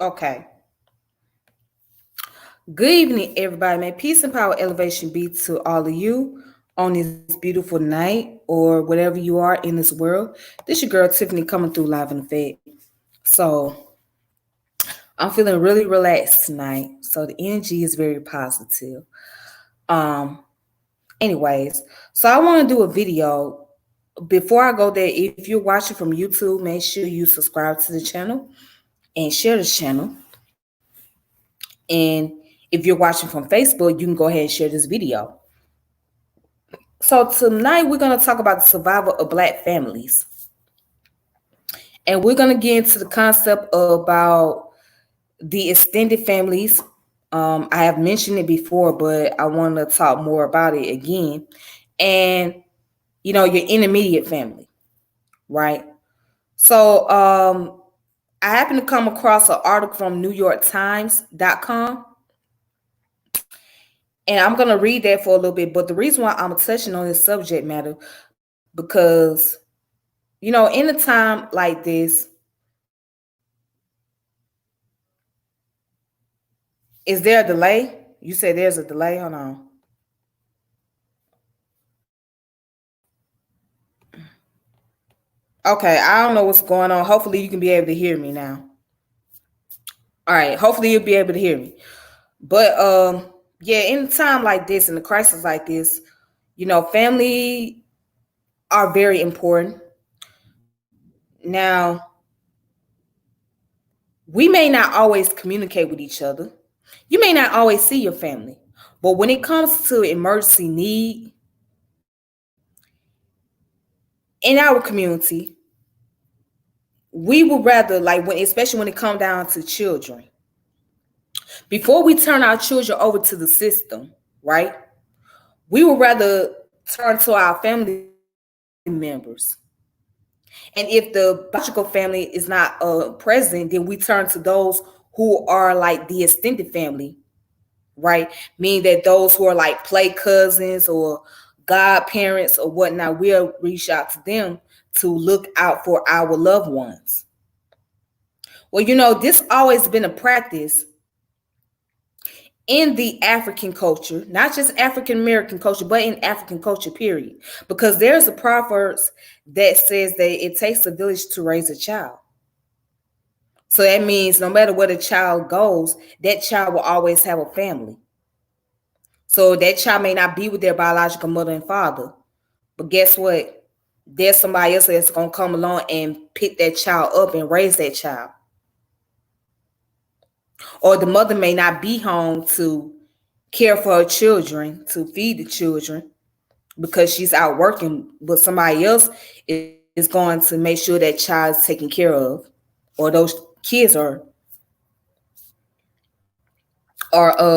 Okay. Good evening, everybody. May peace and power elevation be to all of you on this beautiful night or whatever you are in this world. This your girl Tiffany coming through live in effect. So I'm feeling really relaxed tonight. So the energy is very positive. Um, anyways, so I want to do a video. Before I go there, if you're watching from YouTube, make sure you subscribe to the channel and share the channel. And if you're watching from Facebook, you can go ahead and share this video. So tonight we're going to talk about the survival of Black families. And we're going to get into the concept about the extended families. I have mentioned it before, but I want to talk more about it again. And, your intermediate family, right? So I happened to come across an article from NewYorkTimes.com. And I'm going to read that for a little bit. But the reason why I'm touching on this subject matter, because, in a time like this, is there a delay? You said there's a delay? Hold on. Okay, I don't know what's going on. Hopefully you can be able to hear me now. All right, hopefully you'll be able to hear me. But yeah, in a time like this, in a crisis like this, family are very important. Now, we may not always communicate with each other. You may not always see your family. But when it comes to emergency need in our community, we would rather, like, especially when it comes down to children, before we turn our children over to the system, right? We would rather turn to our family members. And if the biological family is not present, then we turn to those who are like the extended family, right? Meaning that those who are like play cousins or godparents or whatnot, we'll reach out to them to look out for our loved ones. Well, this always been a practice in the African culture, not just African American culture, but in African culture, period. Because there's a Proverbs that says that it takes a village to raise a child. So that means no matter where the child goes, that child will always have a family. So that child may not be with their biological mother and father, but guess what? There's somebody else that's going to come along and pick that child up and raise that child. Or the mother may not be home to care for her children, to feed the children, because she's out working, but somebody else is going to make sure that child's taken care of, or those kids are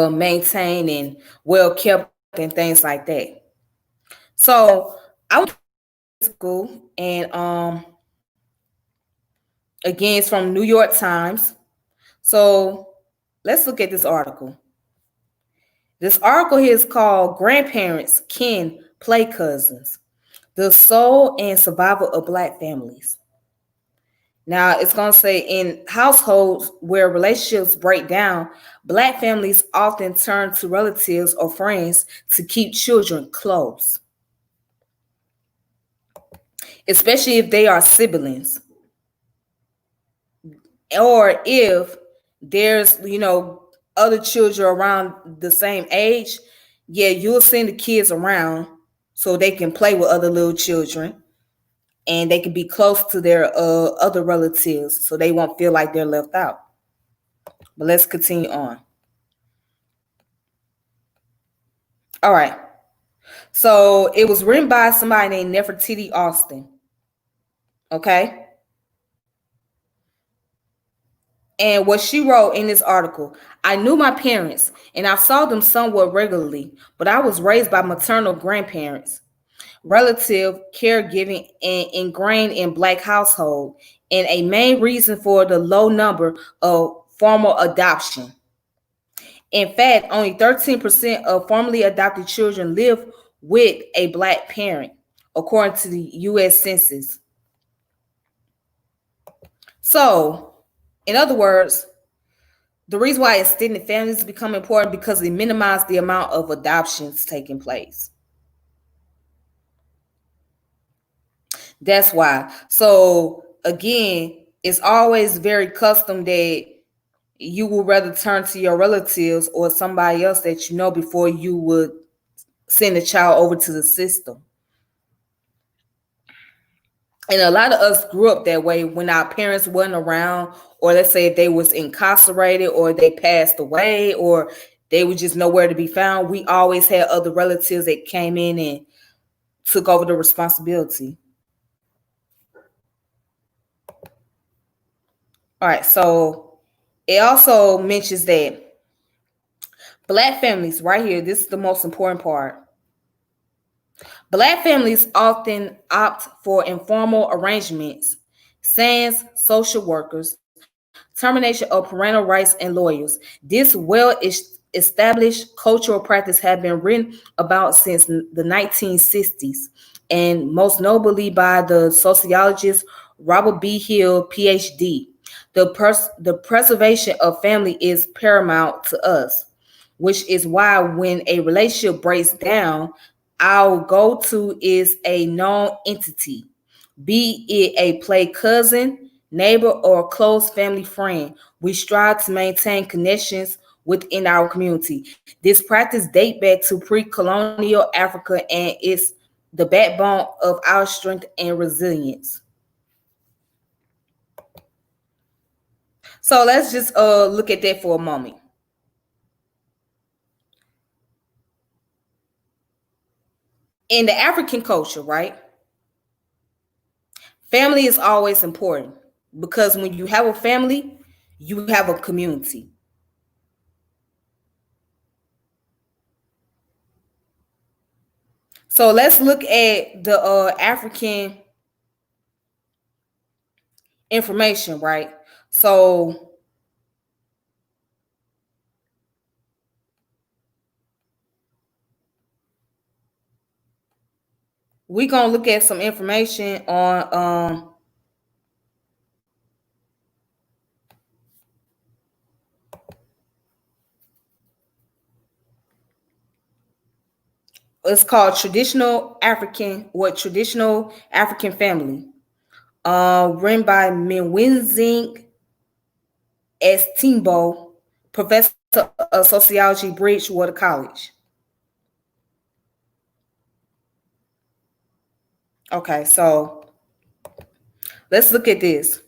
maintained and well kept and things like that. So I went to school, and again, it's from New York Times. So let's look at this article. This article here is called Grandparents Can Play Cousins: The Soul and Survival of Black Families. Now, it's going to say in households where relationships break down, Black families often turn to relatives or friends to keep children close, especially if they are siblings. Or if there's, other children around the same age, yeah, you'll send the kids around so they can play with other little children and they can be close to their other relatives so they won't feel like they're left out. But let's continue on. All right. So it was written by somebody named Nefertiti Austin. Okay. And what she wrote in this article: I knew my parents and I saw them somewhat regularly, but I was raised by maternal grandparents, relative caregiving, and ingrained in Black household, and a main reason for the low number of formal adoption. In fact, only 13% of formally adopted children live with a Black parent, according to the U.S. Census. So, in other words, The reason why extended families become important because it minimizes the amount of adoptions taking place. That's why. So again, it's always very custom that you will rather turn to your relatives or somebody else that you know before you would send a child over to the system. And a lot of us grew up that way when our parents wasn't around, or let's say if they was incarcerated or they passed away or they were just nowhere to be found. We always had other relatives that came in and took over the responsibility. All right, so it also mentions that black families, right here, this is the most important part. Black families often opt for informal arrangements, sans social workers, termination of parental rights, and lawyers. This established cultural practice has been written about since the 1960s, and most notably by the sociologist Robert B. Hill, PhD. The preservation of family is paramount to us, which is why when a relationship breaks down, our go to is a known entity, be it a play cousin, neighbor, or close family friend. We strive to maintain connections within our community. This practice dates back to pre-colonial Africa and is the backbone of our strength and resilience. So let's just look at that for a moment. In the African culture, right? Family is always important because when you have a family, you have a community. So let's look at the African information, right? So we're gonna look at some information on it's called traditional African family. Written by Minwinzing S. Timbo, professor of sociology, Bridgewater College. Okay, so let's look at this.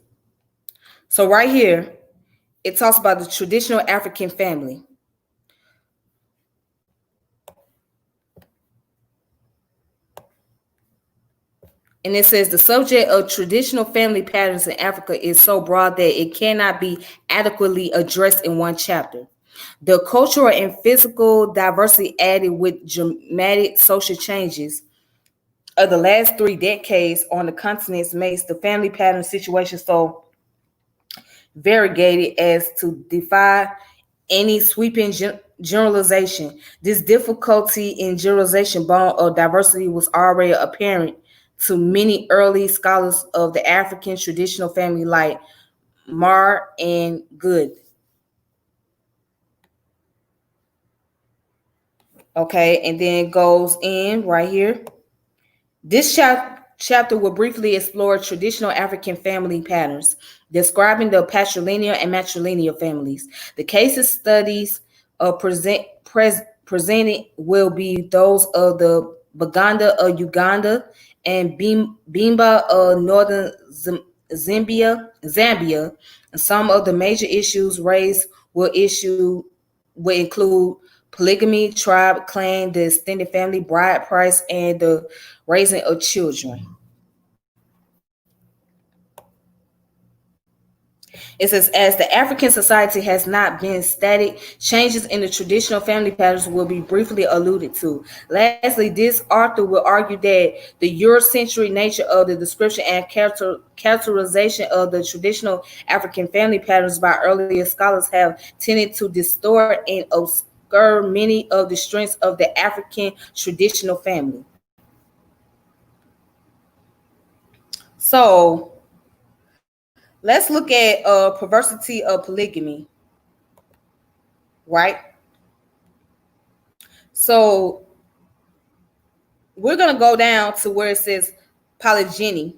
So right here, it talks about the traditional African family. And it says the subject of traditional family patterns in Africa is so broad that it cannot be adequately addressed in one chapter. The cultural and physical diversity added with dramatic social changes of the last 3 decades on the continents makes the family pattern situation so variegated as to defy any sweeping generalization. This difficulty in generalization born of diversity was already apparent to many early scholars of the African traditional family like Marr and Good. Okay, and then it goes in right here. This chapter will briefly explore traditional African family patterns, describing the patrilineal and matrilineal families. The cases studies presented will be those of the Baganda of Uganda and Bimba of northern Zambia. And some of the major issues raised will include polygamy, tribe, clan, the extended family, bride price, and the raising of children. It says, as the African society has not been static, changes in the traditional family patterns will be briefly alluded to. Lastly, this author will argue that the Eurocentric nature of the description and characterization of the traditional African family patterns by earlier scholars have tended to distort and obscure many of the strengths of the African traditional family. So let's look at perversity of polygamy. right? So we're gonna go down to where it says polygyny.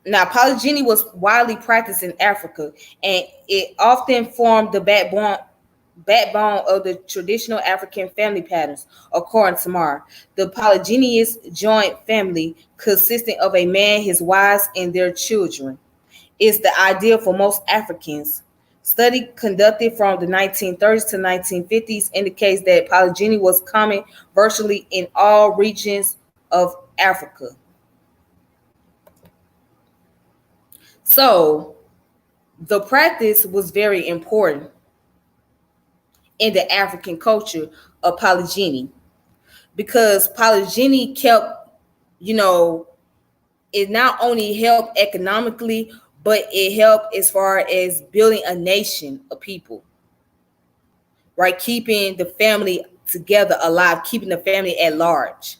Now, polygyny was widely practiced in Africa, and it often formed the backbone of the traditional African family patterns, according to Marr. The polygynous joint family, consisting of a man, his wives, and their children, is the ideal for most Africans. Study conducted from the 1930s to 1950s indicates that polygyny was common virtually in all regions of Africa. So, the practice was very important in the African culture of polygyny because polygyny kept, you know, it not only helped economically, but it helped as far as building a nation of people, right? Keeping the family together alive, keeping the family at large.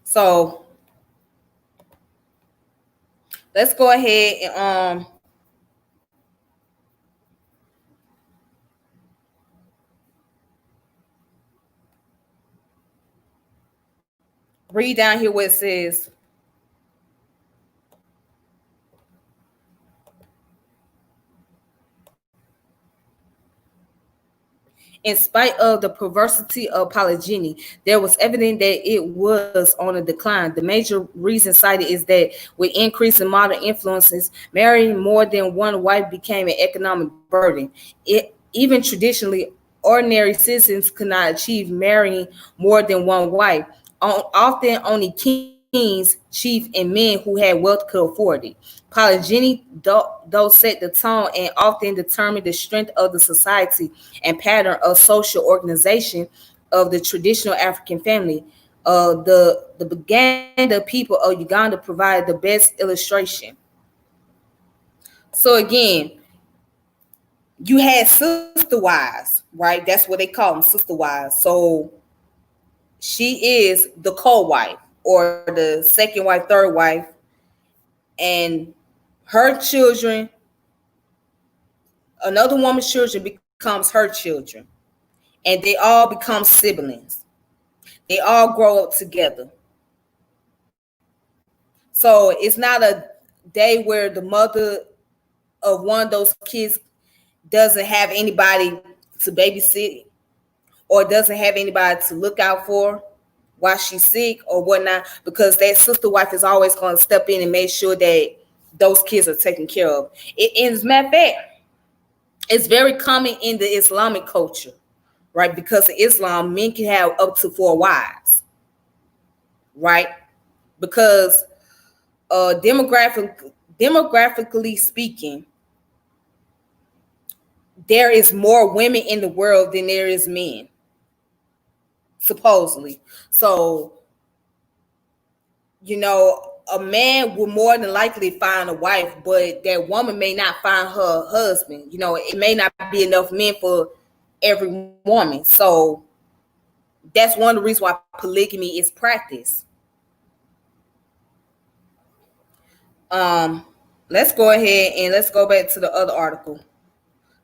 So let's go ahead and read down here what it says. In spite of the perversity of polygyny, there was evident that it was on a decline. The major reason cited is that with increasing modern influences, marrying more than one wife became an economic burden. Even traditionally, ordinary citizens could not achieve marrying more than one wife. Often only kings, chiefs, and men who had wealth could afford it. Polygyny, though set the tone and often determined the strength of the society and pattern of social organization of the traditional African family. The Baganda people of Uganda provided the best illustration. So again, you had sister wives, right? That's what they call them, sister wives. So she is the co-wife or the second wife, third wife, and her children, another woman's children becomes her children, and they all become siblings. They all grow up together. So it's not a day where the mother of one of those kids doesn't have anybody to babysit or doesn't have anybody to look out for while she's sick or whatnot, because that sister wife is always going to step in and make sure that those kids are taken care of. As a matter of fact, it's very common in the Islamic culture, right? Because in Islam, men can have up to 4 wives, right? Because demographically speaking, there is more women in the world than there is men, supposedly. So, a man will more than likely find a wife, but that woman may not find her husband. It may not be enough men for every woman. So that's one of the reasons why polygamy is practiced. Let's go ahead and let's go back to the other article.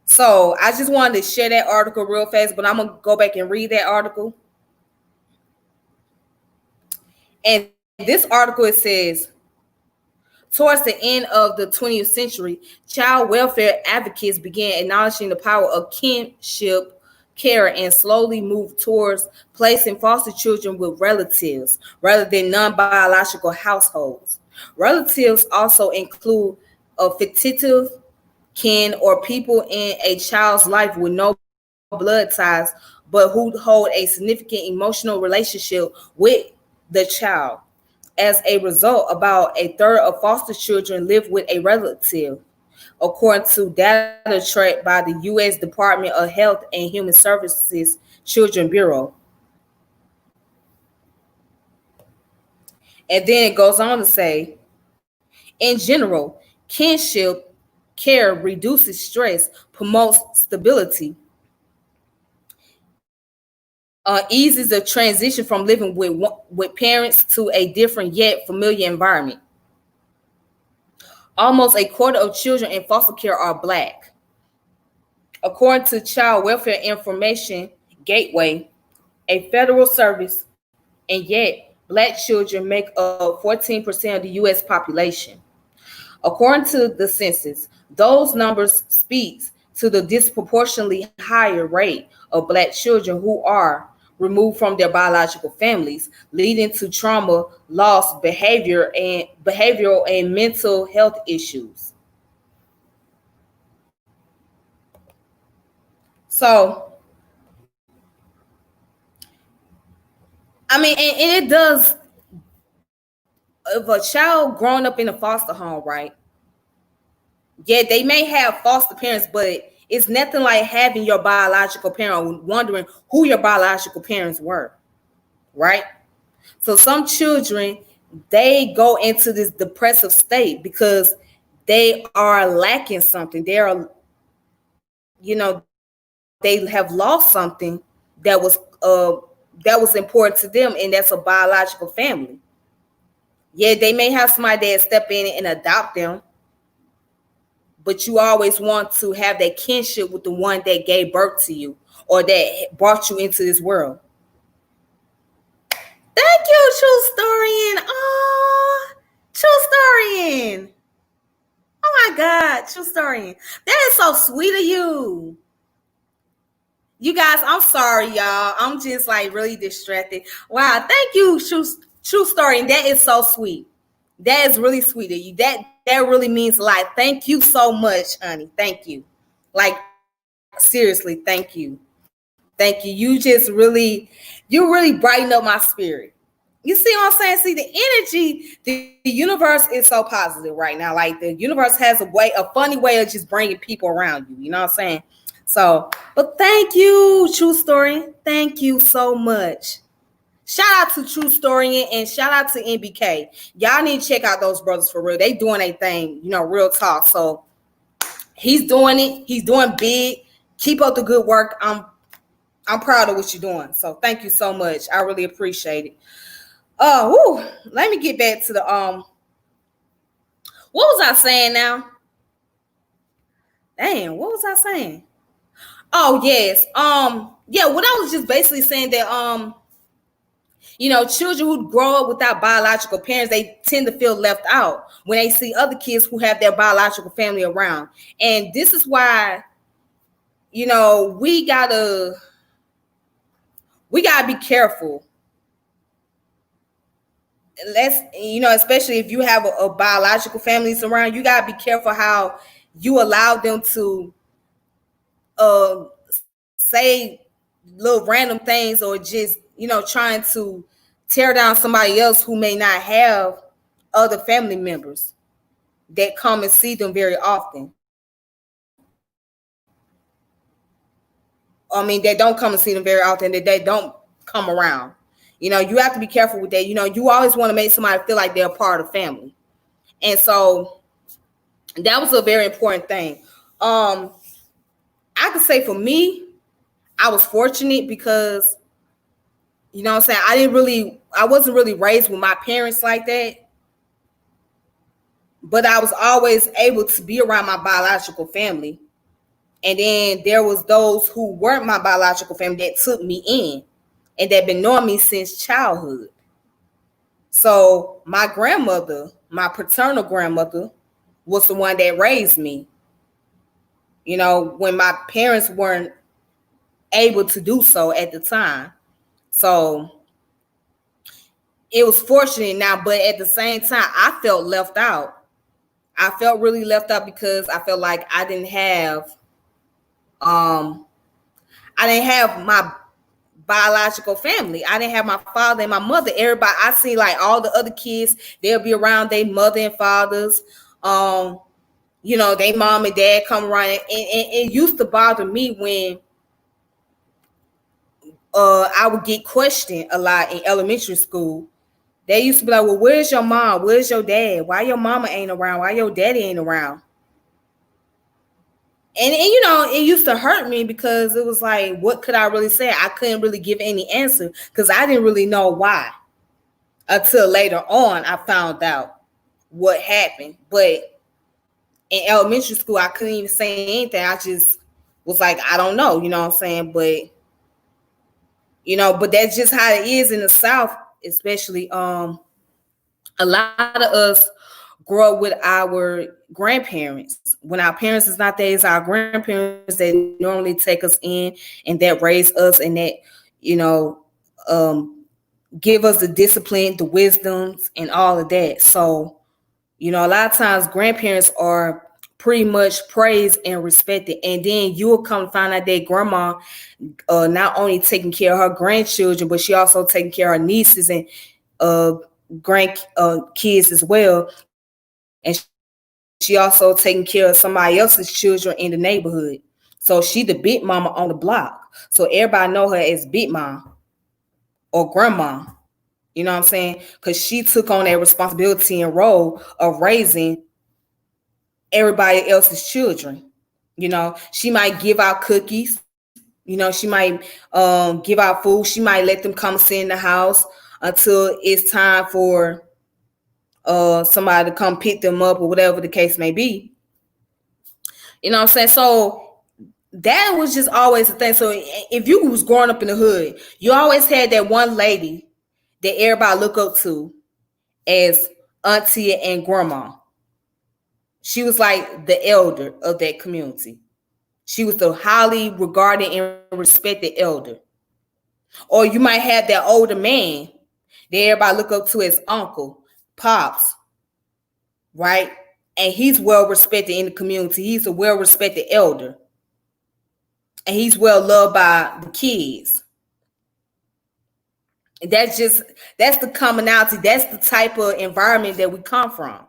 So I just wanted to share that article real fast, but I'm gonna go back and read that article. And this article, it says, towards the end of the 20th century, child welfare advocates began acknowledging the power of kinship care and slowly moved towards placing foster children with relatives rather than non-biological households. Relatives also include a fictitious kin or people in a child's life with no blood ties, but who hold a significant emotional relationship with the child. As a result, about a third of foster children live with a relative, according to data tracked by the U.S. Department of Health and Human Services Children Bureau. And then it goes on to say, in general, kinship care reduces stress, promotes stability, eases the transition from living with parents to a different yet familiar environment. Almost a quarter of children in foster care are Black. According to Child Welfare Information Gateway, a federal service, and yet Black children make up 14% of the U.S. population. According to the census, those numbers speaks to the disproportionately higher rate of Black children who are removed from their biological families, leading to trauma, loss, behavioral and mental health issues. So, I mean, and it does. If a child growing up in a foster home, right? Yeah, they may have foster parents, but it's nothing like having your biological parent, wondering who your biological parents were, right? So some children, they go into this depressive state because they are lacking something. They are, they have lost something that was uh that was important to them, and that's a biological family. Yeah, they may have somebody that step in and adopt them, but you always want to have that kinship with the one that gave birth to you or that brought you into this world. Thank you, True Storian. Oh, True Storian. Oh my God, True Storian. That is so sweet of you. You guys, I'm sorry, y'all. I'm just like really distracted. Wow, thank you, True Storian. That is so sweet. That is really sweet of you. That really means a lot. Thank you so much, honey. Thank you. Like seriously, thank you. Thank you. You really brighten up my spirit. You see what I'm saying? See, the energy, the universe is so positive right now. Like the universe has a funny way of just bringing people around you. You know what I'm saying? So, but thank you, True Story. Thank you so much. Shout out to True Story and shout out to NBK. Y'all need to check out those brothers for real. They doing a thing, real talk. So he's doing it. He's doing big. Keep up the good work. I'm proud of what you're doing. So thank you so much. I really appreciate it. Let me get back to the what was I saying now? Damn, what was I saying? Oh yes. Yeah, what I was just basically saying that children who grow up without biological parents, they tend to feel left out when they see other kids who have their biological family around. And this is why, we gotta be careful. Especially if you have a biological family around, you gotta be careful how you allow them to say little random things or just trying to tear down somebody else who may not have other family members that come and see them very often. That don't come and see them very often, that they don't come around. You have to be careful with that. You always want to make somebody feel like they're a part of the family. And so that was a very important thing. I could say for me, I was fortunate because, what I'm saying, I wasn't really raised with my parents like that. But I was always able to be around my biological family. And then there was those who weren't my biological family that took me in and that been knowing me since childhood. So my grandmother, my paternal grandmother, was the one that raised me, when my parents weren't able to do so at the time. So it was fortunate now, but at the same time, I felt left out. I felt really left out because I felt like I didn't have my biological family. I didn't have my father and my mother. Everybody, I see like all the other kids, they'll be around their mother and fathers. They mom and dad come around, and it used to bother me when I would get questioned a lot in elementary school. They used to be like, well, where's your mom? Where's your dad? Why your mama ain't around? Why your daddy ain't around? And it used to hurt me because it was like, what could I really say? I couldn't really give any answer because I didn't really know why. Until later on, I found out what happened. But in elementary school, I couldn't even say anything. I just was like, I don't know, you know what I'm saying? But but that's just how it is in the South, especially. A lot of us grow up with our grandparents. When our parents is not there, it's our grandparents that normally take us in and that raise us and that, you know, um, give us the discipline, the wisdoms, and all of that. So, a lot of times grandparents are pretty much praised and respected. And then you will come to find out that grandma not only taking care of her grandchildren, but she also taking care of her nieces and uh, grand kids as well. And she also taking care of somebody else's children in the neighborhood. So she the big mama on the block. So everybody know her as Big Mom or Grandma. You know what I'm saying? Because she took on that responsibility and role of raising everybody else's children. She might give out cookies. She might give out food. She might let them come sit in the house until it's time for somebody to come pick them up or whatever the case may be. You know what I'm saying? So that was just always the thing. So if you was growing up in the hood, you always had that one lady that everybody look up to as auntie and grandma. She was like the elder of that community. She was the highly regarded and respected elder. Or you might have that older man that everybody look up to as uncle, pops, right? And he's well respected in the community. He's a well respected elder. And he's well loved by the kids. That's the commonality. That's the type of environment that we come from.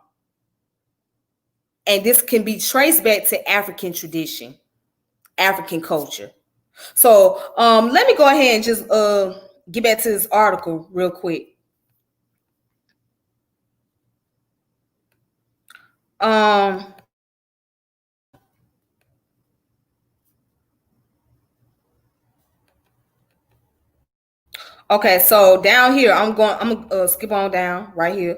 And this can be traced back to African tradition, African culture. So let me go ahead and just get back to this article real quick. Um, okay, so down here, I'm gonna skip on down right here.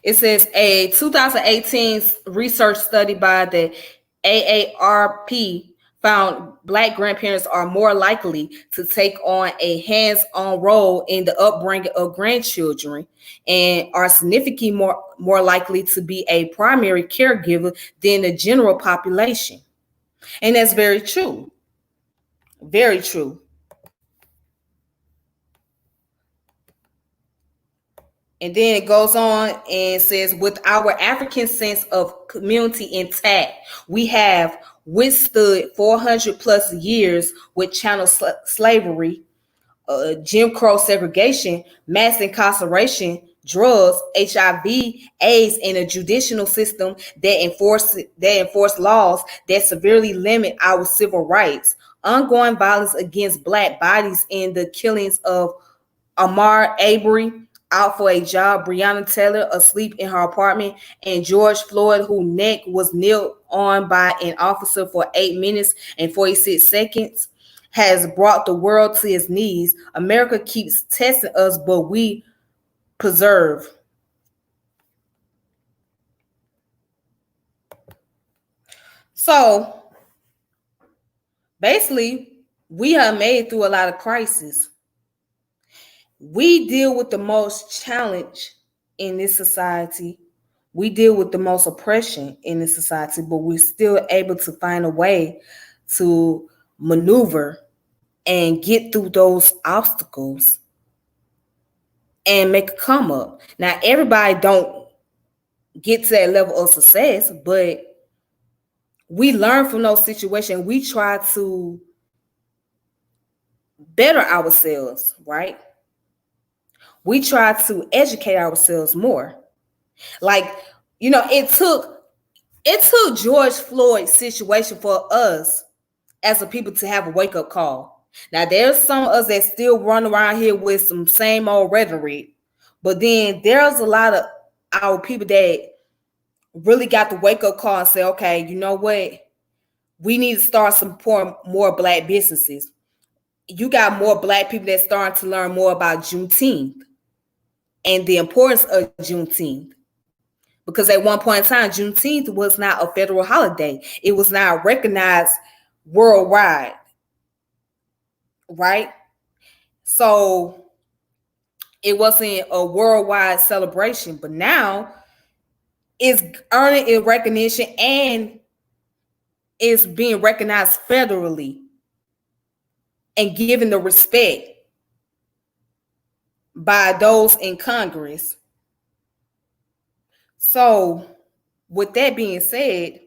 It says a 2018 research study by the AARP found Black grandparents are more likely to take on a hands-on role in the upbringing of grandchildren and are significantly more likely to be a primary caregiver than the general population. And that's very true. Very true. And then it goes on and says, with our African sense of community intact, we have withstood 400 plus years with chattel slavery, Jim Crow segregation, mass incarceration, drugs, HIV, AIDS, and a judicial system that enforce laws that severely limit our civil rights. Ongoing violence against Black bodies and the killings of Ahmaud Arbery out for a job, Breonna Taylor asleep in her apartment, and George Floyd, whose neck was knelt on by an officer for 8 minutes and 46 seconds, has brought the world to its knees. America keeps testing us, but we preserve. So basically, we have made through a lot of crises. We deal with the most challenge in this society. We deal with the most oppression in this society, but we're still able to find a way to maneuver and get through those obstacles and make a come up. Now, everybody don't get to that level of success, but we learn from those situations. We try to better ourselves, right? We try to educate ourselves more. Like, it took George Floyd's situation for us as a people to have a wake-up call. Now, there's some of us that still run around here with some same old rhetoric, but then there's a lot of our people that really got the wake-up call and say, okay, you know what? We need to start supporting more Black businesses. You got more Black people that starting to learn more about Juneteenth and the importance of Juneteenth. Because at one point in time, Juneteenth was not a federal holiday. It was not recognized worldwide, right? So it wasn't a worldwide celebration, but now it's earning its recognition and it's being recognized federally and given the respect by those in Congress. So, with that being said,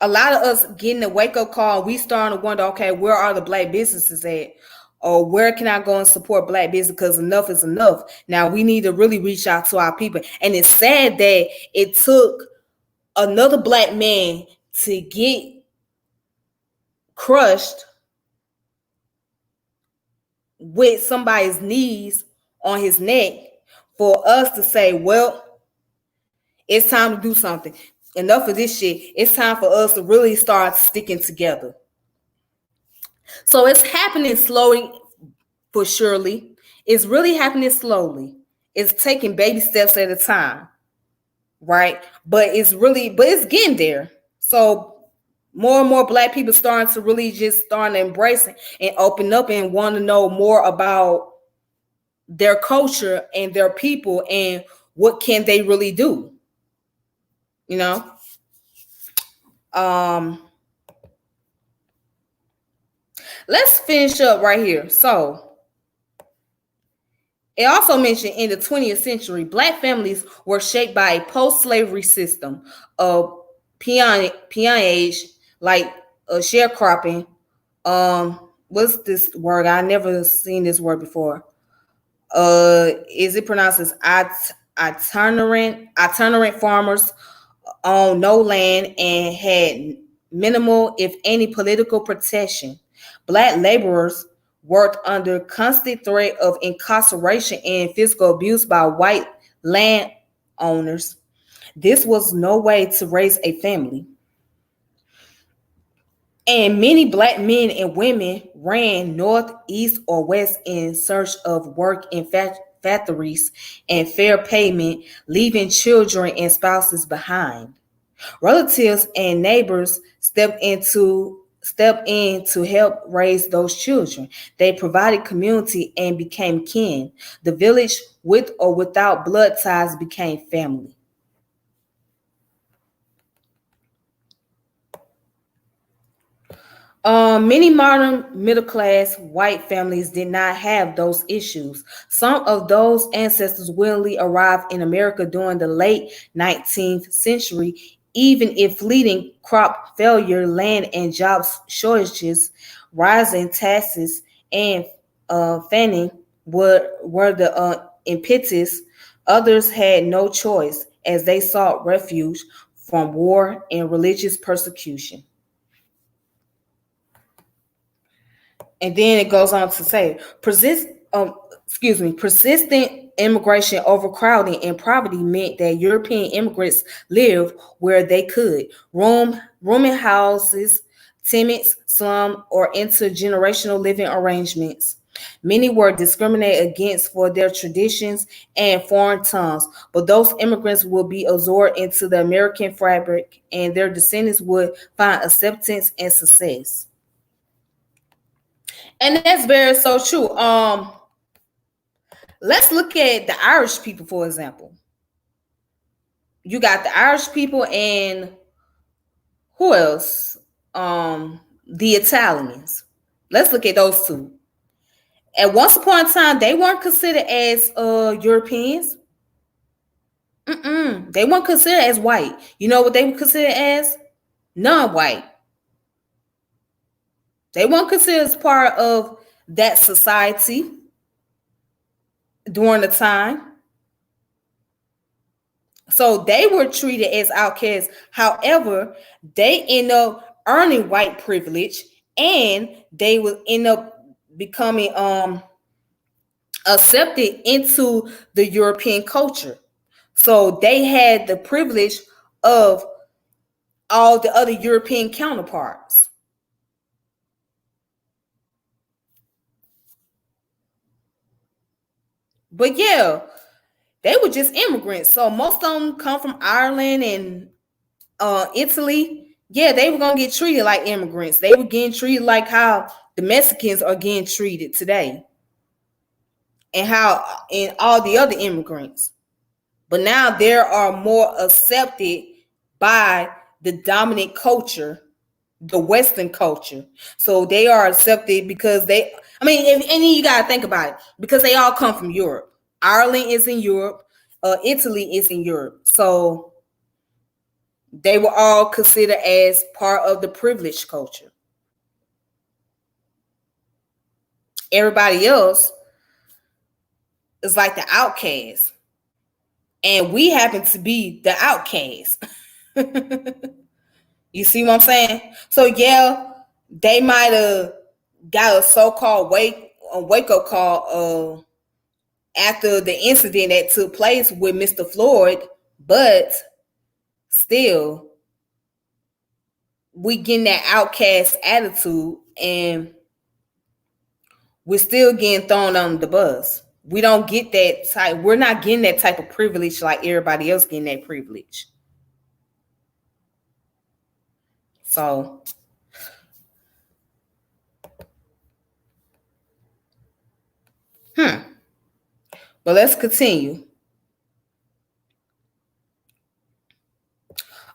a lot of us getting a wake up call, we starting to wonder, okay, where are the black businesses at? Or where can I go and support black business? Because enough is enough. Now we need to really reach out to our people. And it's sad that it took another black man to get crushed with somebody's knees on his neck for us to say, well, it's time to do something. Enough of this shit. It's time for us to really start sticking together. So it's happening slowly, for surely. It's really happening slowly. It's taking baby steps at a time, right? But it's getting there. So more and more black people starting to really just start embracing and open up and want to know more about their culture and their people and what can they really do, you know. um let's finish up right here. So it also mentioned in the 20th century, black families were shaped by a post-slavery system of peonage, like sharecropping. What's this word? I never seen this word before. Is it pronounced as itinerant farmers owned no land and had minimal, if any, political protection. Black laborers worked under constant threat of incarceration and physical abuse by white landowners. This was no way to raise a family. And many black men and women ran north, east, or west in search of work in factories and fair payment, leaving children and spouses behind. Relatives and neighbors stepped in to help raise those children. They provided community and became kin. The village, with or without blood ties, became family. Many modern middle class white families did not have those issues. Some of those ancestors willingly arrived in America during the late 19th century, even if fleeting crop failure, land and job shortages, rising taxes, and famine were the impetus. Others had no choice as they sought refuge from war and religious persecution. And then it goes on to say, persistent immigration, overcrowding, and poverty meant that European immigrants lived where they could, rooming houses, tenements, slum, or intergenerational living arrangements. Many were discriminated against for their traditions and foreign tongues, but those immigrants would be absorbed into the American fabric, and their descendants would find acceptance and success. And that's very so true. Let's look at the Irish people, for example. You got the Irish people and who else? The Italians. Let's look at those two. At once upon a time, they weren't considered as Europeans. They weren't considered as white. You know what they were considered as? Non-white. They weren't considered as part of that society during the time. So they were treated as outcasts. However, they end up earning white privilege and they will end up becoming accepted into the European culture. So they had the privilege of all the other European counterparts. But yeah, they were just immigrants. So most of them come from Ireland and Italy. Yeah, they were gonna get treated like immigrants. They were getting treated like how the Mexicans are getting treated today, and how and all the other immigrants. But now they are more accepted by the dominant culture, the Western culture. So they are accepted because they, I mean, and then you got to think about it, because they all come from Europe. Ireland is in Europe, Italy is in Europe. So they were all considered as part of the privileged culture. Everybody else is like the outcast. And we happen to be the outcast. You see what I'm saying? So yeah, they might have got a so-called wake up call after the incident that took place with Mr. Floyd, but still, we getting that outcast attitude, and we're still getting thrown on the bus. We don't get that type. We're not getting that type of privilege like everybody else getting that privilege. So, but let's continue.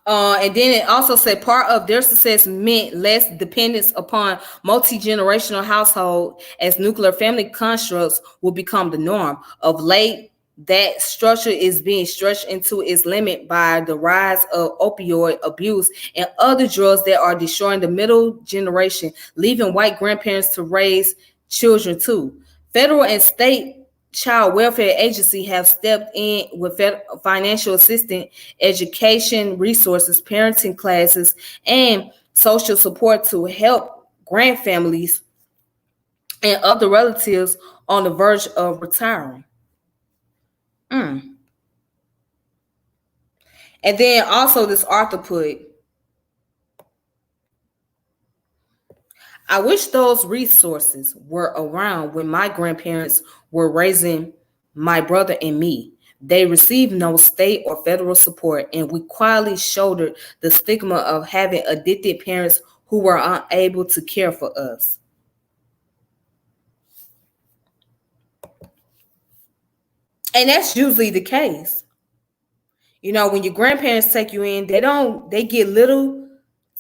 And then it also said part of their success meant less dependence upon multi-generational household, as nuclear family constructs will become the norm. Of late, that structure is being stretched into its limit by the rise of opioid abuse and other drugs that are destroying the middle generation, leaving white grandparents to raise children too. Federal and state child welfare agency have stepped in with financial assistance, education resources, parenting classes, and social support to help grant families and other relatives on the verge of retiring. Mm. And then also this author put, I wish those resources were around when my grandparents were raising my brother and me. They received no state or federal support, and we quietly shouldered the stigma of having addicted parents who were unable to care for us. And that's usually the case. You know, when your grandparents take you in, they get little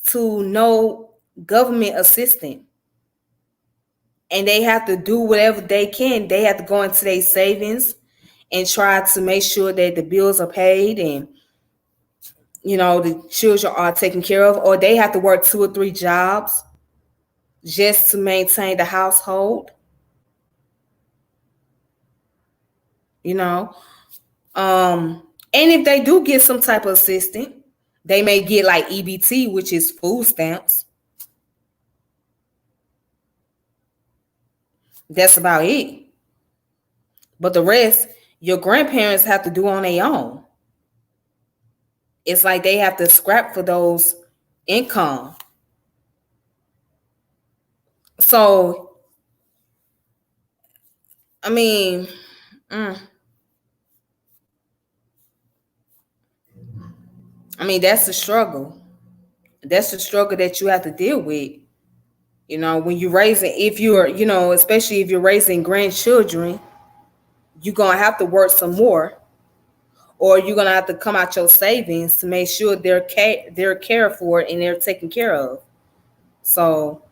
to no government assistance. And they have to do whatever they can. They have to go into their savings and try to make sure that the bills are paid, and the children are taken care of, or they have to work 2 or 3 jobs just to maintain the household. you know and if they do get some type of assistance, they may get like EBT, which is food stamps. That's about it. But the rest, your grandparents have to do on their own. It's like they have to scrap for those income. So, I mean, mm, that's the struggle. That's the struggle that you have to deal with. When you're raising, if you're, especially if you're raising grandchildren, you're gonna have to work some more, or you're gonna have to come out your savings to make sure they're cared for and they're taken care of. So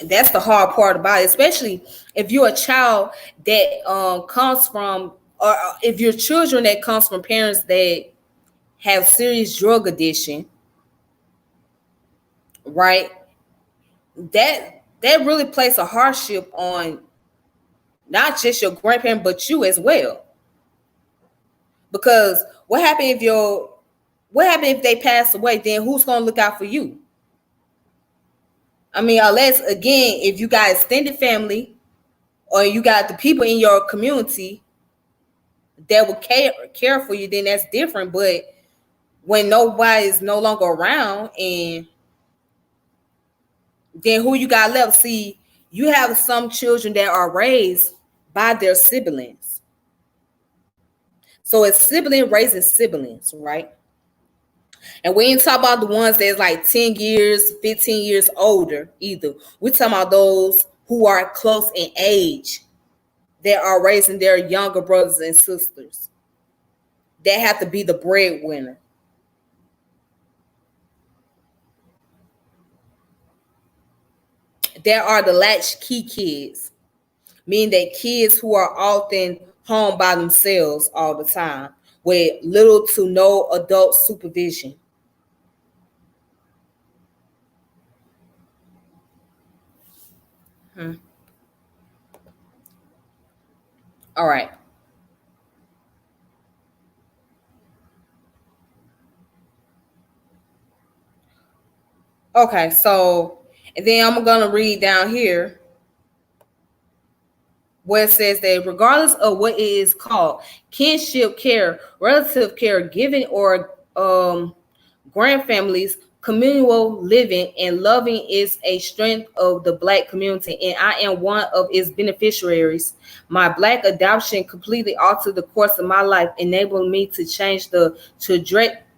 that's the hard part about it, especially if you're a child that comes from, or if you're children that comes from parents that have serious drug addiction, right? That really places a hardship on not just your grandparent but you as well. Because what happened if they pass away? Then who's gonna look out for you? Unless again, if you got extended family or you got the people in your community that will care for you, then that's different. But when nobody is no longer around, and then who you got left? See, You have some children that are raised by their siblings. So it's sibling raising siblings, right? And we ain't talking about the ones that's like 10 years, 15 years older either. We're talking about those who are close in age that are raising their younger brothers and sisters. That have to be the breadwinner. There are the latchkey kids, meaning that kids who are often home by themselves all the time with little to no adult supervision. Hmm. All right. Okay, so and then I'm gonna read down here where it says that regardless of what it is called, kinship care, relative care, giving, or grand families, communal living and loving is a strength of the Black community, and I am one of its beneficiaries. My Black adoption completely altered the course of my life, enabling me to change the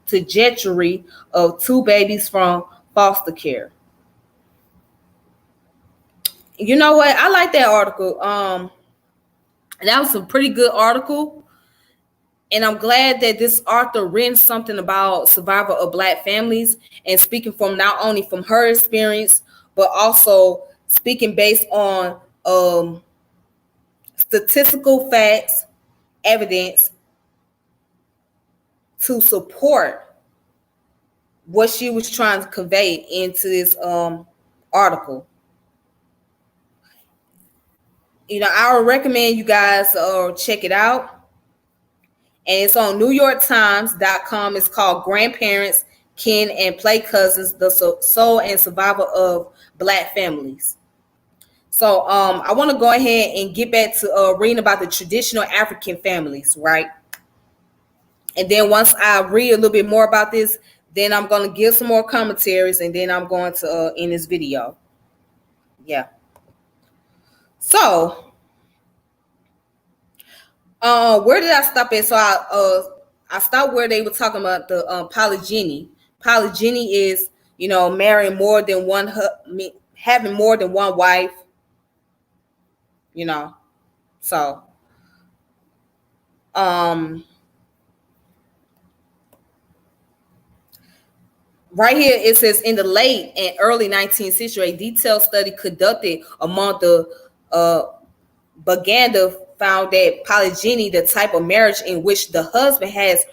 trajectory of two babies from foster care. You know what? I like that article. That was a pretty good article. And I'm glad that this author written something about survival of Black families and speaking from not only from her experience, but also speaking based on statistical facts, evidence to support what she was trying to convey into this article. You know, I would recommend you guys check it out. And it's on NewYorkTimes.com. It's called Grandparents, Kin, and Play Cousins: The Soul and Survival of Black Families. So I want to go ahead and get back to reading about the traditional African families, right? And then once I read a little bit more about this, then I'm going to give some more commentaries, and then I'm going to end this video. Yeah. So where did I stop at? So I stopped where they were talking about the polygyny. Polygyny is, you know, marrying more than one, having more than one wife. You know, so um, right here it says in the late and early 19th century, a detailed study conducted among the Baganda found that polygyny, the type of marriage in which the husband has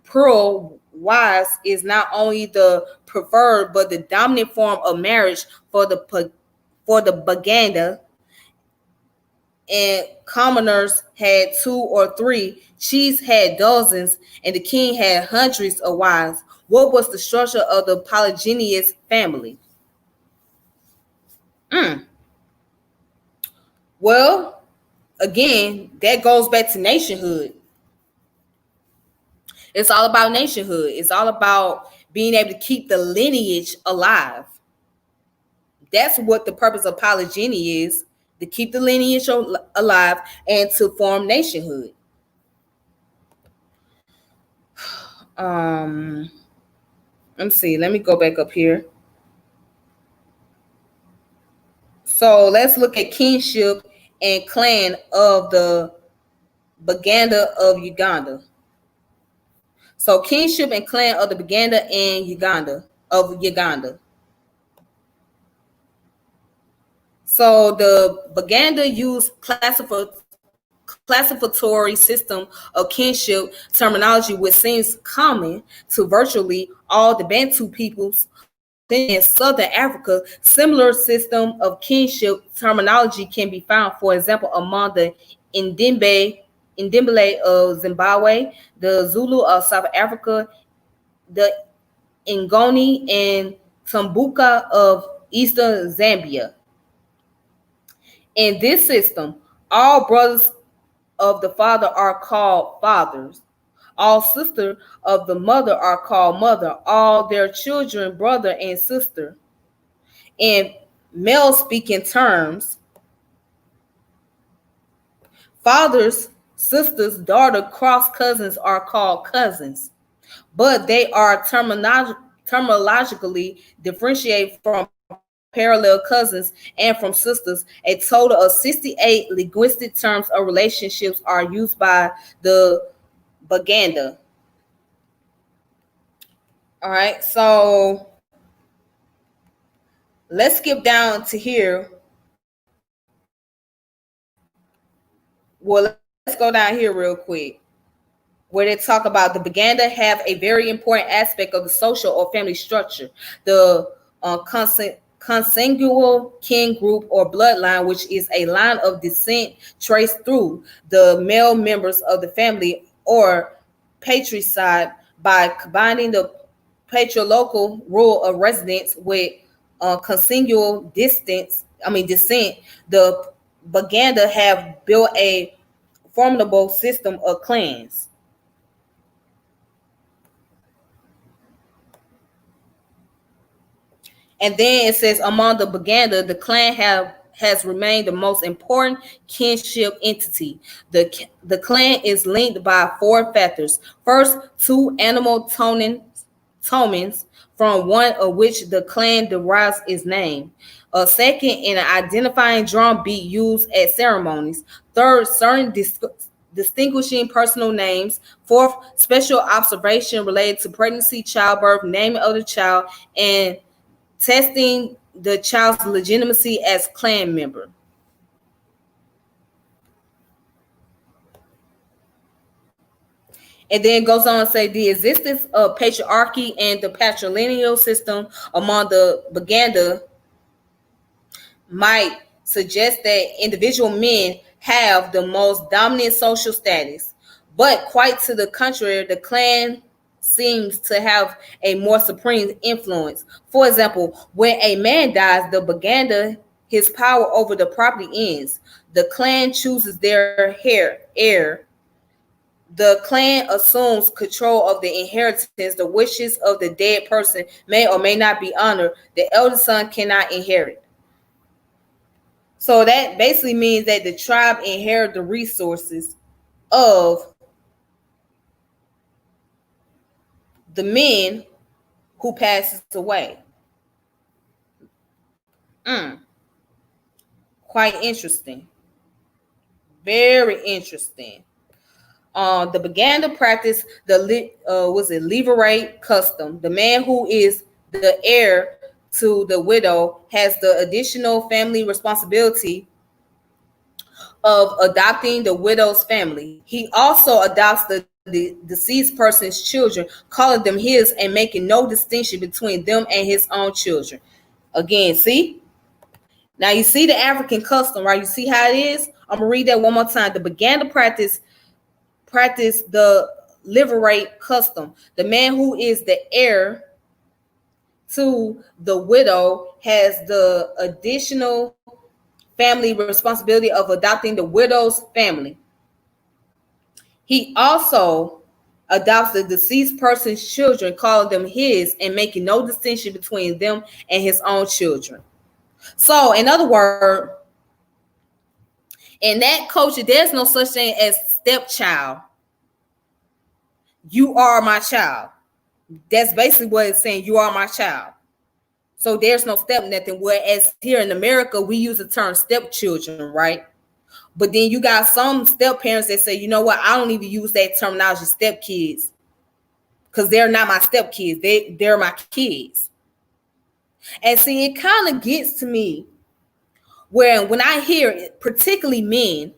plural wives, is not only the preferred but the dominant form of marriage for the Baganda. And commoners had two or three, chiefs had dozens, and the king had hundreds of wives. What was the structure of the polygynous family? Mm. Well, again, that goes back to nationhood. It's all about nationhood. It's all about being able to keep the lineage alive. That's what the purpose of polygyny is, to keep the lineage alive and to form nationhood. Um, let me see. Let me go back up here. So let's look at kinship and clan of the Baganda of Uganda. So kinship and clan of the Baganda and Uganda of Uganda. So the Baganda used classificatory system of kinship terminology, which seems common to virtually all the Bantu peoples in Southern Africa. Similar system of kinship terminology can be found, for example, among the Indimbele of Zimbabwe, the Zulu of South Africa, the Ngoni and Tumbuka of Eastern Zambia. In this system, all brothers of the father are called fathers. All sisters of the mother are called mother. All their children, brother and sister. And Male speaking terms, fathers, sisters, daughter, cross cousins are called cousins, but they are terminologically differentiated from parallel cousins and from sisters. A total of 68 linguistic terms or relationships are used by the Baganda. All right, so let's skip down to here. Well, let's go down here real quick, where they talk about the Baganda have a very important aspect of the social or family structure. The consanguine kin group or bloodline, which is a line of descent traced through the male members of the family or patricide by combining the patriarchal rule of residence with consanguine descent. The Baganda have built a formidable system of clans. And then it says among the Baganda, the clan has remained the most important kinship entity. The clan is linked by four factors. First, two animal tomens, from one of which the clan derives its name. A second, an identifying drum beat used at ceremonies. Third, certain distinguishing personal names. Fourth, special observation related to pregnancy, childbirth, naming of the child, and testing the child's legitimacy as clan member. And then it goes on to say the existence of patriarchy and the patrilineal system among the Baganda might suggest that individual men have the most dominant social status. But quite to the contrary, the clan seems to have a more supreme influence. For example, when a man dies, the Baganda, his power over the property ends. The clan chooses their heir. The clan assumes control of the inheritance. The wishes of the dead person may or may not be honored. The eldest son cannot inherit. So that basically means that the tribe inherit the resources of the men who passes away. Quite interesting. Very interesting. The Baganda practice was a levirate custom. The man who is the heir to the widow has the additional family responsibility of adopting the widow's family. He also adopts the deceased person's children, calling them his and making no distinction between them and his own children. Again, see? Now you see the African custom, right? You see how it is? I'm gonna read that one more time. The Baganda practice the levirate custom. The man who is the heir to the widow has the additional family responsibility of adopting the widow's family. He also adopts the deceased person's children, calling them his and making no distinction between them and his own children. So, in other words, in that culture, there's no such thing as stepchild. You are my child. That's basically what it's saying. You are my child. So there's no step nothing. Whereas here in America, we use the term stepchildren, right? But then you got some step parents that say, you know what, I don't even use that terminology, step kids, because they're not my step kids. They're my kids. And see, it kind of gets to me where when I hear particularly men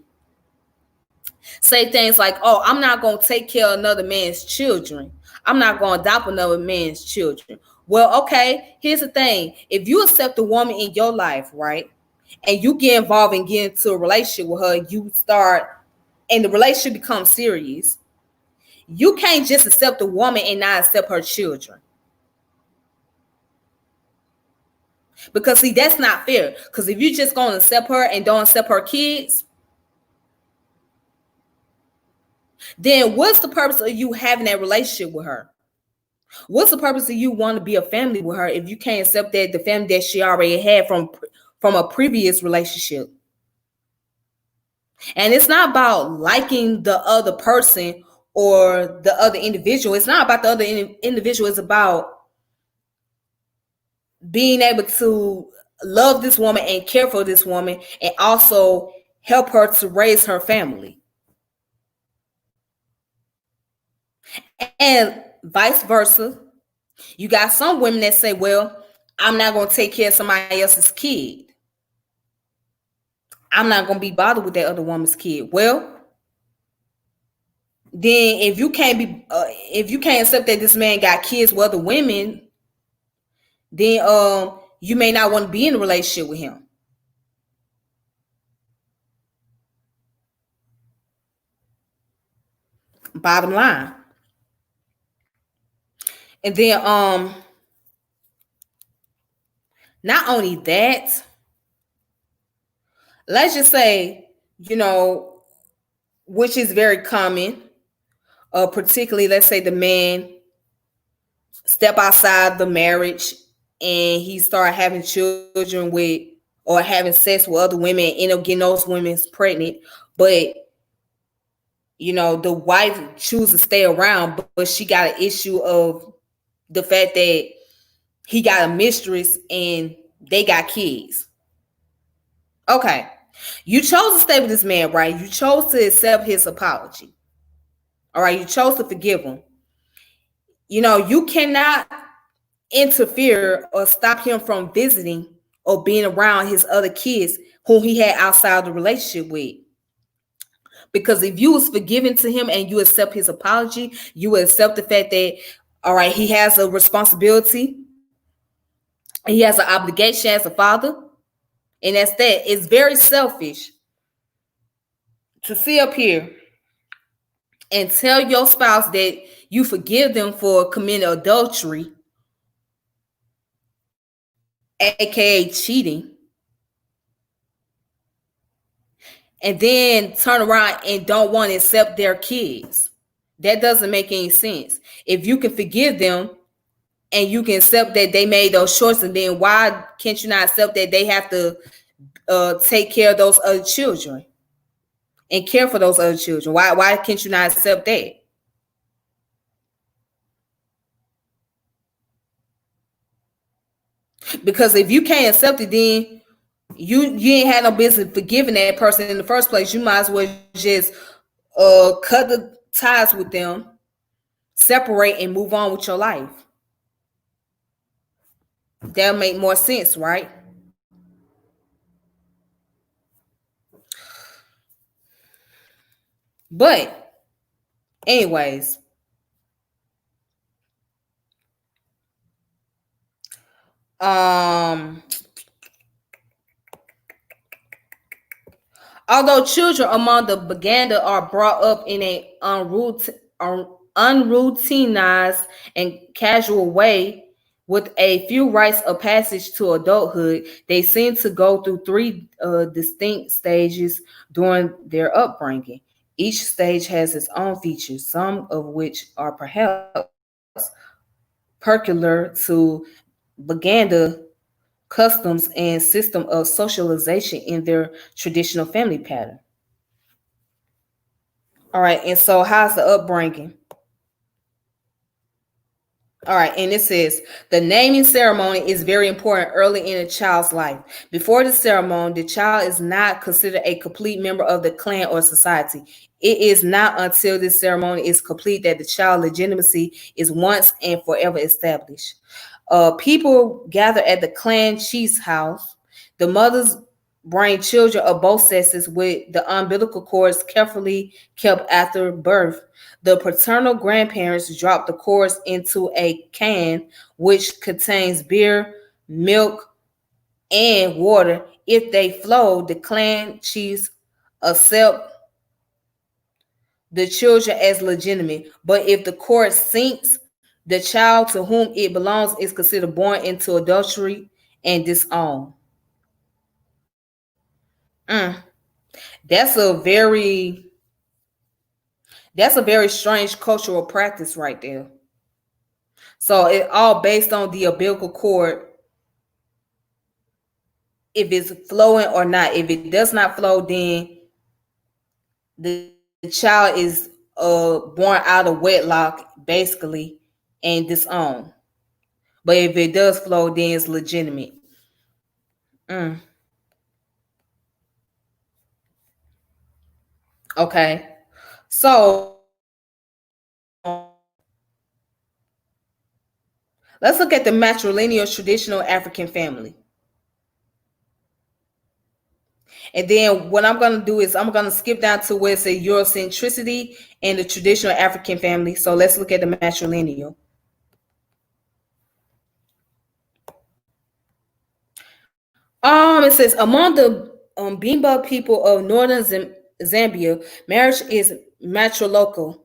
say things like, oh, I'm not going to take care of another man's children. I'm not going to adopt another man's children. Well, okay, here's the thing. If you accept a woman in your life, right, and you get involved and get into a relationship with her, you start, and the relationship becomes serious, you can't just accept a woman and not accept her children. Because, see, that's not fair. Because if you're just going to accept her and don't accept her kids, then what's the purpose of you having that relationship with her? What's the purpose of you wanting to be a family with her if you can't accept that the family that she already had from from a previous relationship. And it's not about liking the other person or the other individual. It's not about the other individual. It's about being able to love this woman and care for this woman and also help her to raise her family. And vice versa. You got some women that say, well, I'm not going to take care of somebody else's kid. I'm not going to be bothered with that other woman's kid. Well, then if you can't accept that this man got kids with other women, then you may not want to be in a relationship with him. Bottom line. And then not only that, let's just say, which is very common, particularly let's say the man step outside the marriage and he start having children with or having sex with other women and end up getting those women pregnant, but the wife chooses to stay around, but she got an issue of the fact that he got a mistress and they got kids. Okay. You chose to stay with this man, right? You chose to accept his apology. All right. You chose to forgive him. You cannot interfere or stop him from visiting or being around his other kids whom he had outside the relationship with. Because if you was forgiving to him and you accept his apology, you will accept the fact that, all right, he has a responsibility. He has an obligation as a father. And that's that. It's very selfish to sit up here and tell your spouse that you forgive them for committing adultery, aka cheating, and then turn around and don't want to accept their kids. That doesn't make any sense. If you can forgive them and you can accept that they made those choices, then why can't you not accept that they have to take care of those other children and care for those other children? Why can't you not accept that? Because if you can't accept it, then you ain't had no business forgiving that person in the first place. You might as well just cut the ties with them, separate, and move on with your life. That'll make more sense, right? But anyways, although children among the Baganda are brought up in a unroutinized and casual way with a few rites of passage to adulthood, they seem to go through three distinct stages during their upbringing. Each stage has its own features, some of which are perhaps peculiar to Baganda customs and system of socialization in their traditional family pattern. All right, and so how's the upbringing? All right, and it says the naming ceremony is very important early in a child's life. Before the ceremony, the child is not considered a complete member of the clan or society. It is not until this ceremony is complete that the child's legitimacy is once and forever established. People gather at the clan chief's house. The mothers bring children of both sexes with the umbilical cords carefully kept after birth. The paternal grandparents drop the cords into a can which contains beer, milk, and water. If they flow, the clan chiefs accept the children as legitimate. But if the cord sinks, the child to whom it belongs is considered born into adultery and disowned. Mm. That's a very strange cultural practice right there. So it all based on the umbilical cord if it's flowing or not. If it does not flow, then the child is born out of wedlock, basically, and disowned. But if it does flow, then it's legitimate. Mm, okay. So let's look at the matrilineal traditional African family. And then what I'm going to do is I'm going to skip down to where it says Eurocentricity and the traditional African family. So let's look at the matrilineal. It says among the Bimba people of northern Zambia, marriage is matrilocal.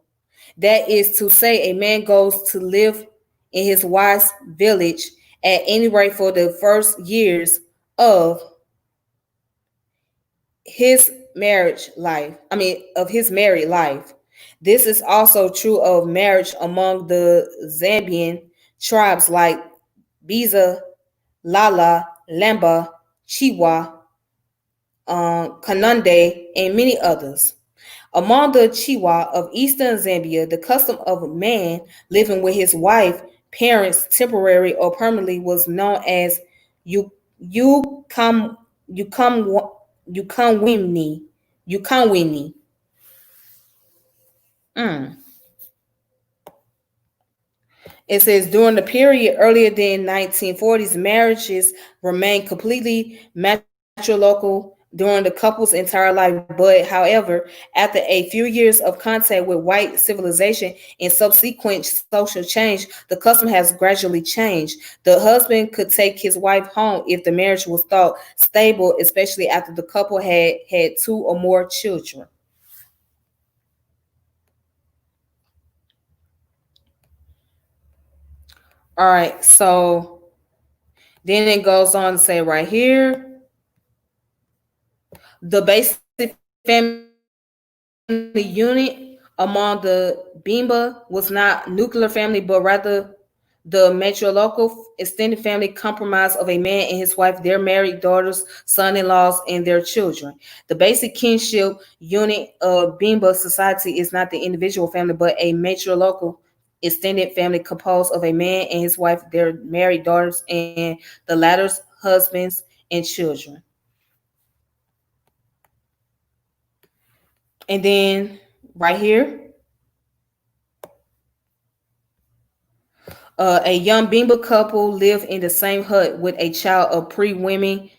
That is to say, a man goes to live in his wife's village at any rate for the first years of his marriage life. I mean, of his married life. This is also true of marriage among the Zambian tribes like Biza, Lala, Lemba, Chiwa, Kanande, and many others. Among the Chiwa of eastern Zambia, the custom of a man living with his wife, parents, temporary or permanently, was known as you you come you come you come wimni you come winnie. Mm. It says during the period earlier than 1940s, marriages remained completely matrilocal during the couple's entire life. But, however, after a few years of contact with white civilization and subsequent social change, the custom has gradually changed. The husband could take his wife home if the marriage was thought stable, especially after the couple had two or more children. All right, so then it goes on to say right here the basic family unit among the Bimba was not nuclear family, but rather the matrilocal extended family comprised of a man and his wife, their married daughters, son-in-laws, and their children. The basic kinship unit of Bimba society is not the individual family, but a matrilocal extended family composed of a man and his wife, their married daughters, and the latter's husbands and children. And then right here, a young Bimba couple live in the same hut with a child of pre-women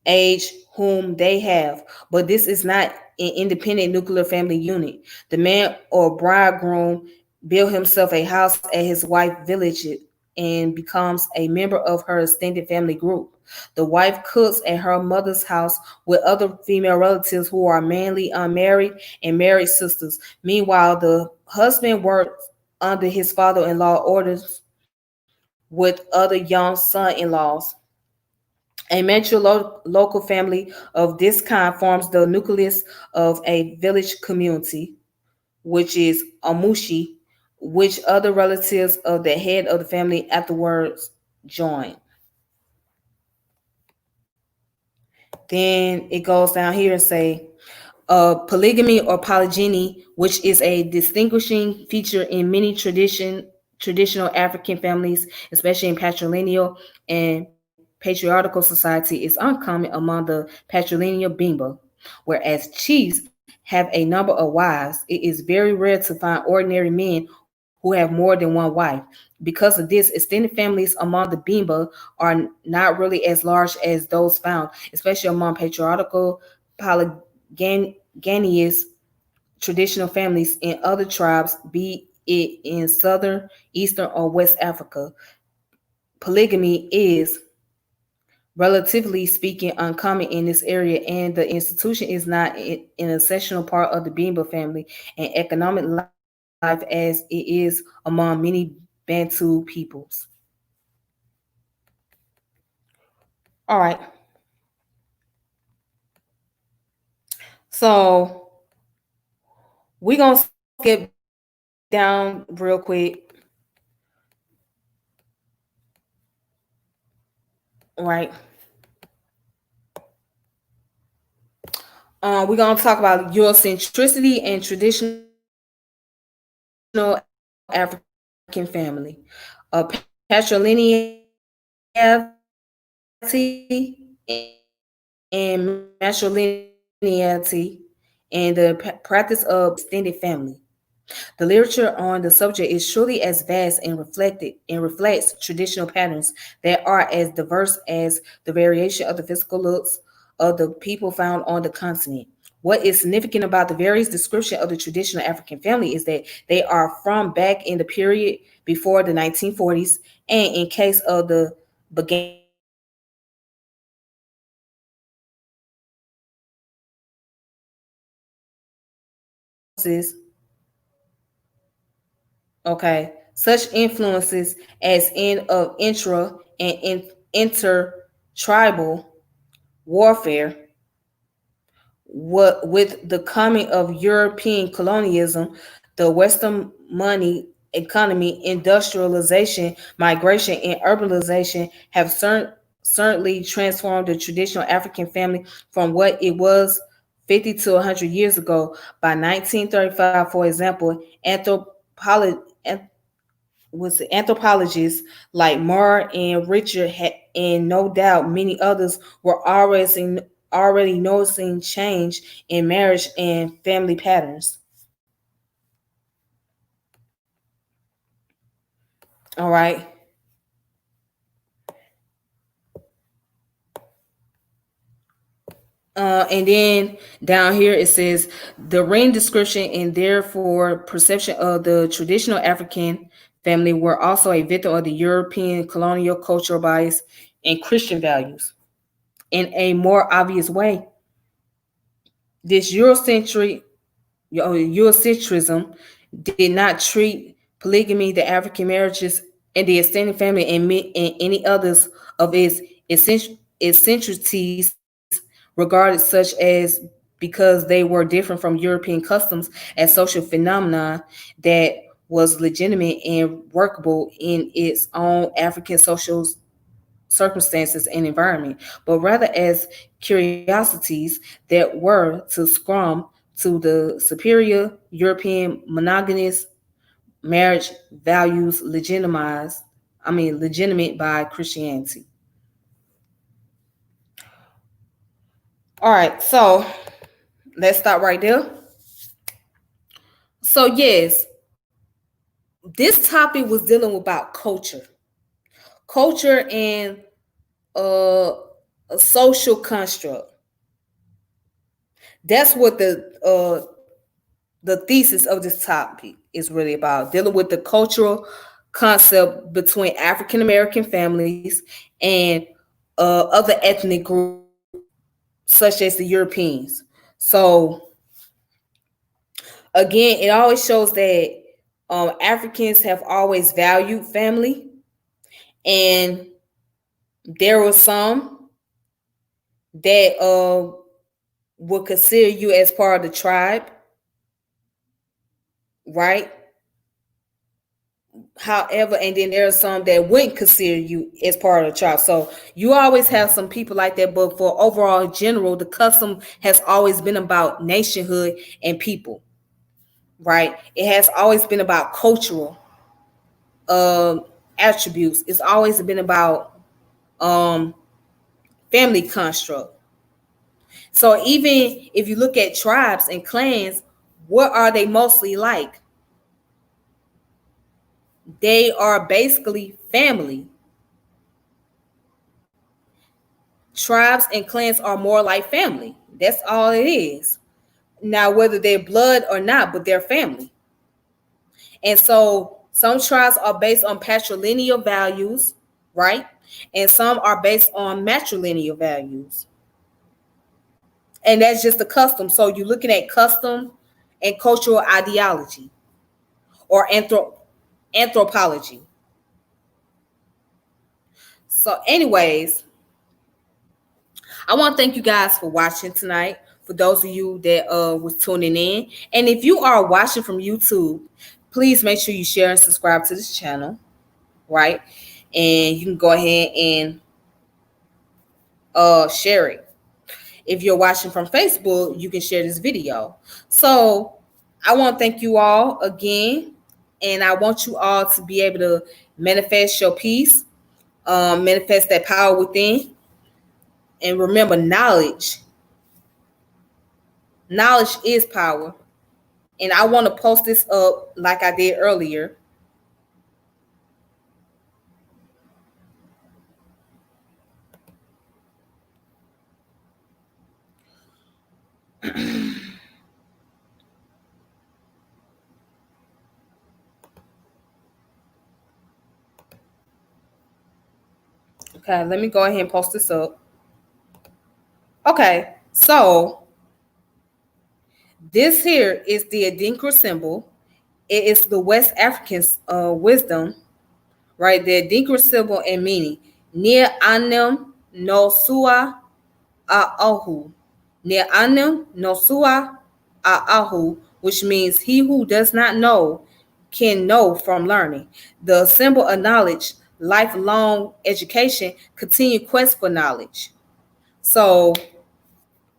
age whom they have. But this is not an independent nuclear family unit. The man or bridegroom built himself a house at his wife's village and becomes a member of her extended family group. The wife cooks at her mother's house with other female relatives who are mainly unmarried and married sisters. Meanwhile, the husband works under his father in law orders with other young son in laws. A local family of this kind forms the nucleus of a village community, which is Amushi, which other relatives of the head of the family afterwards join. Then it goes down here and say polygamy or polygyny, which is a distinguishing feature in many traditional African families, especially in patrilineal and patriarchal society, is uncommon among the patrilineal Bimba. Whereas chiefs have a number of wives, it is very rare to find ordinary men who have more than one wife. Because of this, extended families among the Bimba are not really as large as those found, especially among patriarchal polygamous traditional families in other tribes, be it in southern, eastern, or west Africa. Polygamy is, relatively speaking, uncommon in this area, and the institution is not an essential part of the Bimba family and economic life as it is among many Bantu peoples. All right, so we're gonna skip down real quick. Right. We're gonna talk about Eurocentricity and traditional African family, patrilineality and matrilineality, and the practice of extended family. The literature on the subject is surely as vast and reflects traditional patterns that are as diverse as the variation of the physical looks of the people found on the continent. What is significant about the various description of the traditional African family is that they are from back in the period before the 1940s, and in case of the began influences, okay, such influences as in of intra and inter tribal warfare. What with the coming of European colonialism, the Western money economy, industrialization, migration, and urbanization have certainly transformed the traditional African family from what it was 50 to 100 years ago. By 1935, for example, anthropologists like Marr and Richard and no doubt many others were already noticing change in marriage and family patterns. All right. And then down here it says the ring description and therefore perception of the traditional African family were also a victim of the European colonial cultural bias and Christian values. In a more obvious way, this Eurocentrism did not treat polygamy, the African marriages, and the extended family and any others of its eccentricities regarded such as because they were different from European customs as social phenomena that was legitimate and workable in its own African social circumstances and environment, but rather as curiosities that were to scrum to the superior European monogamous marriage values legitimate by Christianity. All right, so let's stop right there. So yes, this topic was dealing about culture and uh, a social construct. That's what the thesis of this topic is really about, dealing with the cultural concept between African American families and other ethnic groups such as the Europeans. So again, it always shows that Africans have always valued family, and there were some that would consider you as part of the tribe, right? However, and then there are some that wouldn't consider you as part of the tribe. So you always have some people like that. But for overall general, the custom has always been about nationhood and people, right? It has always been about cultural attributes. It's always been about um, family construct. So even if you look at tribes and clans, what are they mostly like? They are basically family. Tribes and clans are more like family. That's all it is. Now, whether they're blood or not, but they're family. And so some tribes are based on patrilineal values, right? And some are based on matrilineal values. And that's just the custom. So you're looking at custom and cultural ideology or anthropology. So, anyways, I want to thank you guys for watching tonight. For those of you that was tuning in, and if you are watching from YouTube, please make sure you share and subscribe to this channel, right? And you can go ahead and share it. If you're watching from Facebook, you can share this video. So I want to thank you all again, and I want you all to be able to manifest your peace, manifest that power within, and remember knowledge. Knowledge is power. And I want to post this up like I did earlier. Okay, let me go ahead and post this up. Okay, so this here is the Adinkra symbol. It is the West African wisdom, right? The Adinkra symbol and meaning. Near anem no sua a ahu. Near anem no sua a ahu, which means he who does not know can know from learning. The symbol of knowledge, lifelong education, continued quest for knowledge. So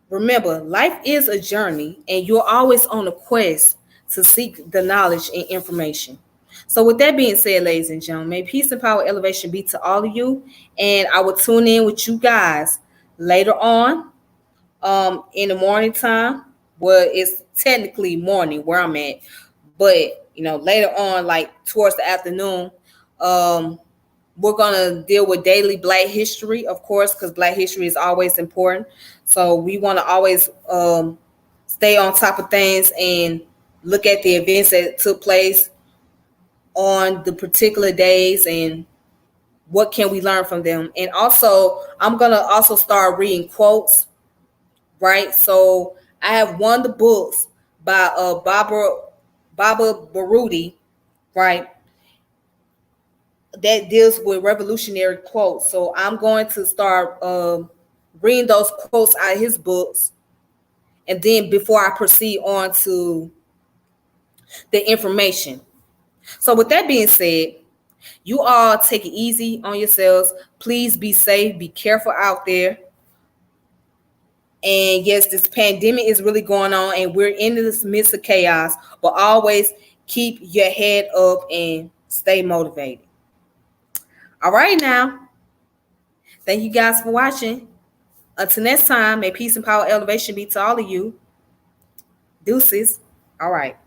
remember, life is a journey, and you're always on a quest to seek the knowledge and information. So, with that being said, ladies and gentlemen, may peace and power elevation be to all of you. And I will tune in with you guys later on in the morning time. Well, it's technically morning where I'm at, but later on, like towards the afternoon, um, we're gonna deal with daily Black history, of course, because Black history is always important. So we want to always stay on top of things and look at the events that took place on the particular days and what can we learn from them. And also, I'm gonna also start reading quotes, right? So I have one of the books by Baba Baruti, right? That deals with revolutionary quotes. So I'm going to start reading those quotes out of his books, and then before I proceed on to the information. So with that being said, you all take it easy on yourselves. Please be safe, be careful out there. And yes, this pandemic is really going on, and we're in this midst of chaos, but always keep your head up and stay motivated. All right, now. Thank you guys for watching. Until next time, may peace and power elevation be to all of you. Deuces. All right.